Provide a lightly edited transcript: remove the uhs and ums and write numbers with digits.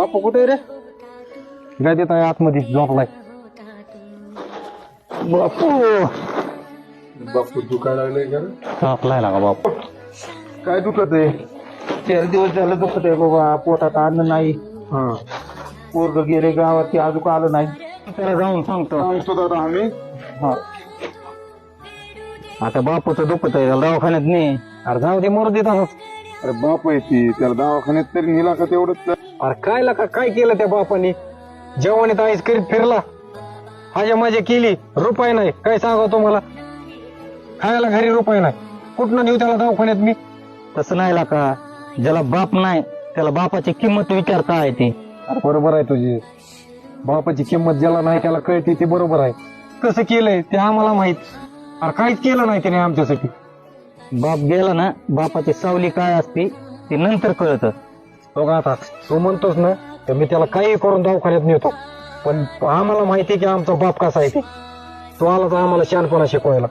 बापू कुठे रे? काय देत आहे आतमध्ये झोपलाय. बापू बापू दुखायला लागलंय का रे? झोपलाय ना बापू. काय दुखत आहे? 4 दिवस झालं दुखत आहे बाबा. पोटात अन्न नाही. हा पोरग गेले गावात ते अजून आलं नाही. त्याला जाऊन सांगतो. सांगतो दादा आम्ही. हा आता बापूचं दुखत आहे त्याला दवाखान्यात नाही. अरे जाऊ दे मरू देत. अरे बाप आहे ती, त्याला दवाखान्यात तरी नेला का तेवढंच? अरे काय लका काय केलं त्या बापाने? जेवण आईस करीत फिरला, हाजा मजा केली, रुपये नाही. काय सांगा तुम्हाला, खायला घरी रुपये नाही. कुठनं नेऊ त्याला दवाखान्यात मी? तसं नाही लका, ज्याला बाप नाही त्याला बापाची किंमत विचारता आहे ती. अरे बरोबर आहे तुझी. बापाची किंमत ज्याला नाही त्याला कळते ते बरोबर आहे. कसं केलंय ते आम्हाला माहित. अरे काहीच केलं नाही त्याने आमच्यासाठी. बाप गेला ना, बापाची सावली काय असते ते नंतर कळत. बघा आता तू म्हणतोस ना, तर मी त्याला काही करून दवाखान्यात नेतो. पण आम्हाला माहिती की आमचा बाप कसा आहे ते. तो आला तर आम्हाला शहाणपणा शिकवायला.